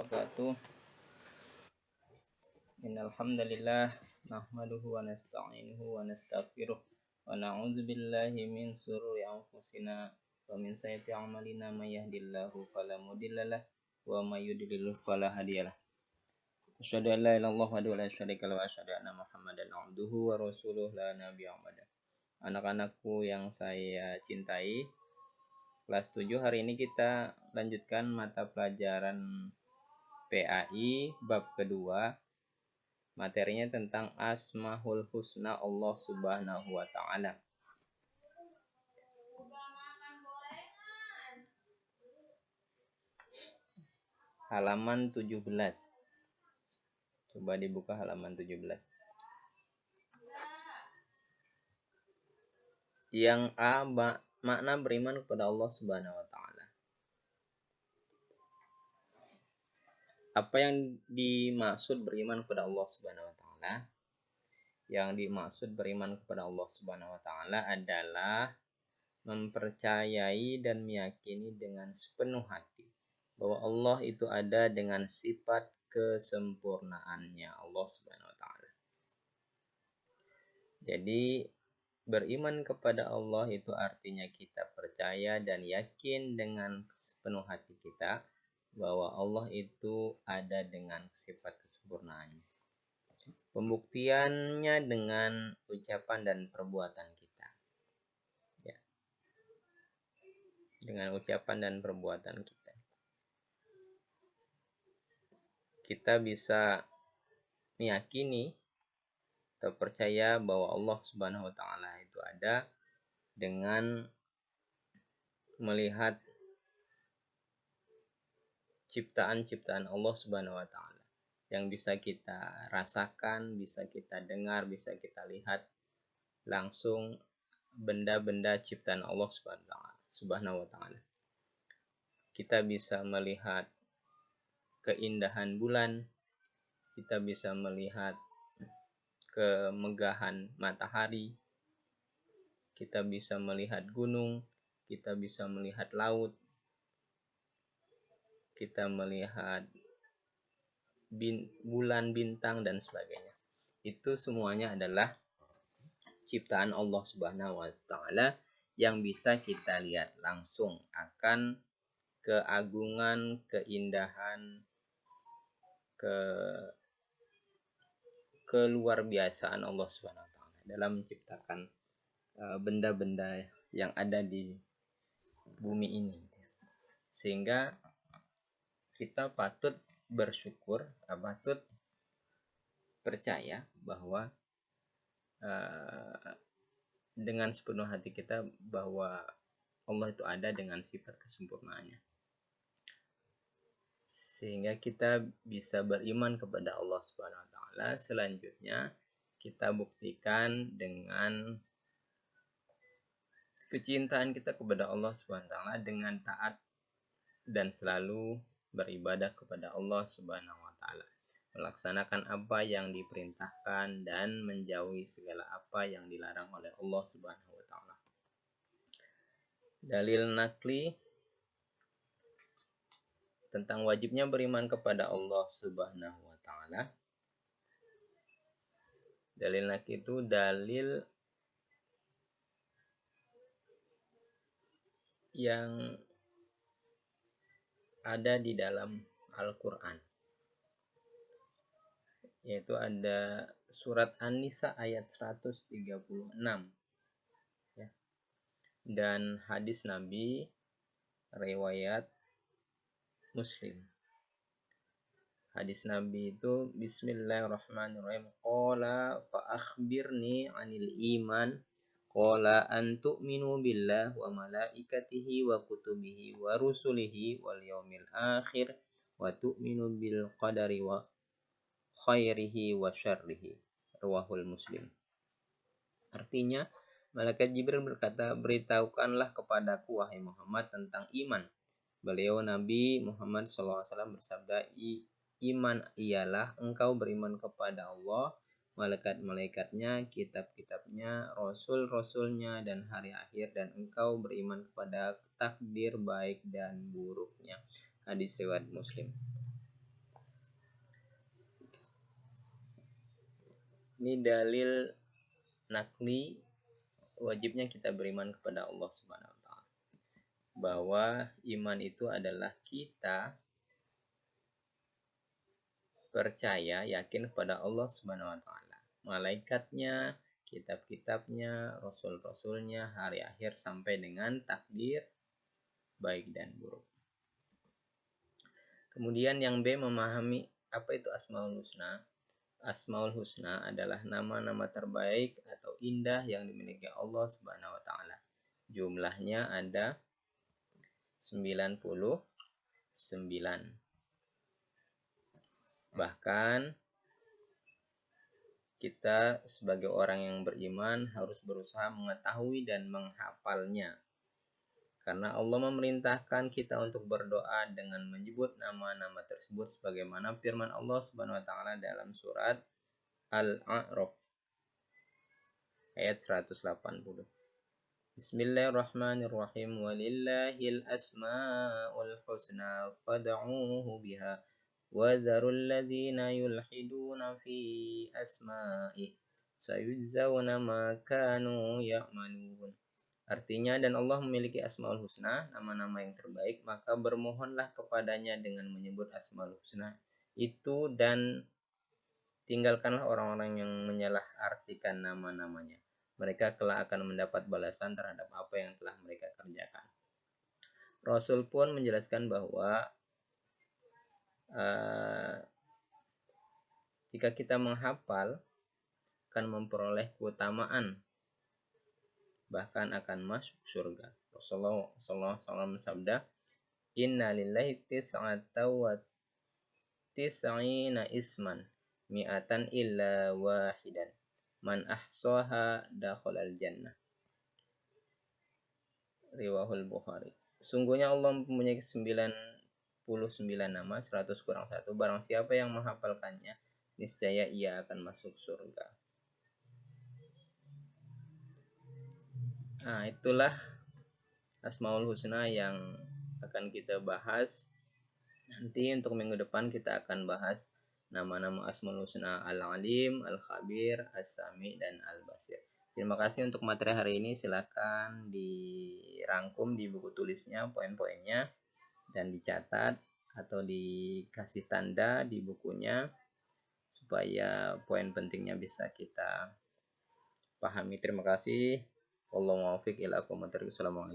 wabarakatuh. Innal hamdalillah nahmaduhu wa nasta'inuhu wa nastaghfiruh wa na'udzu billahi min shururi anfusina wa min sayyiati a'malina may yahdihillahu fala mudhillalah wa may yudlil fala hadiyalah. Asyhadu an la ilaha illallah wa la syarika lahu wa asyhadu anna Muhammadan abduhu wa rasuluh la nabiyya ba'da. Anak-anakku yang saya cintai, kelas 7 hari ini kita lanjutkan mata pelajaran PAI bab kedua. Materinya tentang Asmaul Husna Allah Subhanahu wa taala. Halaman 17. Coba dibuka halaman 17. Yang A, makna beriman kepada Allah Subhanahu wa taala. Apa yang dimaksud beriman kepada Allah Subhanahu wa taala? Yang dimaksud beriman kepada Allah Subhanahu wa taala adalah mempercayai dan meyakini dengan sepenuh hati bahwa Allah itu ada dengan sifat kesempurnaannya Allah Subhanahu wa taala. Jadi beriman kepada Allah itu artinya kita percaya dan yakin dengan sepenuh hati kita bahwa Allah itu ada dengan sifat kesempurnaannya. Pembuktiannya dengan ucapan dan perbuatan kita. Ya. Dengan ucapan dan perbuatan kita. Kita bisa meyakini atau percaya bahwa Allah Subhanahu wa taala itu ada dengan melihat ciptaan-ciptaan Allah Subhanahu wa taala yang bisa kita rasakan, bisa kita dengar, bisa kita lihat langsung benda-benda ciptaan Allah Subhanahu wa taala. Kita bisa melihat keindahan bulan, kita bisa melihat kemegahan matahari, kita bisa melihat gunung, kita bisa melihat laut, kita melihat bulan, bintang, dan sebagainya. Itu semuanya adalah ciptaan Allah Subhanahu wa taala yang bisa kita lihat langsung akan keagungan, keindahan, keluar biasaan Allah Subhanahu wa taala dalam menciptakan benda-benda yang ada di bumi ini. Sehingga kita patut bersyukur, patut percaya bahwa dengan sepenuh hati kita bahwa Allah itu ada dengan sifat kesempurnaannya. Sehingga kita bisa beriman kepada Allah Subhanahu wa taala. Selanjutnya kita buktikan dengan kecintaan kita kepada Allah Subhanahu wa taala dengan taat dan selalu beribadah kepada Allah Subhanahu wa taala. Melaksanakan apa yang diperintahkan dan menjauhi segala apa yang dilarang oleh Allah Subhanahu wa taala. Dalil nakli tentang wajibnya beriman kepada Allah Subhanahu wa taala. Dalil nakli itu dalil yang ada di dalam Al-Qur'an. Yaitu ada surat An-Nisa ayat 136 ya. Dan hadis Nabi riwayat Muslim. Hadis Nabi itu bismillahirrahmanirrahim. Qala fa akhbirni 'anil iman. Qala an tu'minu billah wa malaikatihi wa kutubihi wa rusulihi wal yaumil akhir wa tu'minu bil qadari wa khairihi wa syarrihi. Rawahul Muslim. Artinya, malaikat Jibril berkata, beritahukanlah kepadaku wahai Muhammad tentang iman. Beliau Nabi Muhammad SAW bersabda, iman ialah engkau beriman kepada Allah, malaikat-malaikatnya, kitab-kitabnya, rasul-rasulnya, dan hari akhir, dan engkau beriman kepada takdir baik dan buruknya. Hadis riwayat Muslim. Ini dalil nakli wajibnya kita beriman kepada Allah Subhanahu wa taala. Bahwa iman itu adalah kita percaya, yakin kepada Allah Subhanahu wa taala, malaikatnya, kitab-kitabnya, rasul-rasulnya, hari akhir sampai dengan takdir baik dan buruk. Kemudian yang B, memahami apa itu Asmaul Husna. Asmaul Husna adalah nama-nama terbaik atau indah yang dimiliki Allah Subhanahu wa taala. Jumlahnya ada 99. Bahkan kita sebagai orang yang beriman harus berusaha mengetahui dan menghafalnya. Karena Allah memerintahkan kita untuk berdoa dengan menyebut nama-nama tersebut sebagaimana firman Allah Subhanahu wa taala dalam surat Al-A'raf ayat 180. Bismillahirrahmanirrahim. Walillahil asmaul husna fad'uuhu biha wa dharul ladzina yulhiduna fi asma'i sayujzauna ma kanu ya'malun. Artinya, dan Allah memiliki Asmaul Husna, nama-nama yang terbaik, maka bermohonlah kepadanya dengan menyebut Asmaul Husna itu dan tinggalkanlah orang-orang yang menyalahartikan nama-namanya. Mereka kelak akan mendapat balasan terhadap apa yang telah mereka kerjakan. Rasul pun menjelaskan bahwa jika kita menghafal akan memperoleh keutamaan, bahkan akan masuk surga. Rasulullah SAW bersabda, Inna lillahi tis'ata wa tis'ina isman mi'atan illa wahidan man ahsaha dakhalal jannah. Riwahul Bukhari. Sungguhnya Allah mempunyai 99 nama, 100 kurang 1. Barang siapa yang menghafalkannya, niscaya ia akan masuk surga. Nah, itulah Asmaul Husna yang akan kita bahas. Nanti untuk minggu depan kita akan bahas nama-nama Asmaul Husna Al-Alim, Al-Khabir, As-Sami, dan Al-Basir. Terima kasih untuk materi hari ini. Silakan dirangkum di buku tulisnya poin-poinnya dan dicatat atau dikasih tanda di bukunya supaya poin pentingnya bisa kita pahami. Terima kasih. Wallahu muwaffiq ila aqwamit thoriq. Assalamualaikum.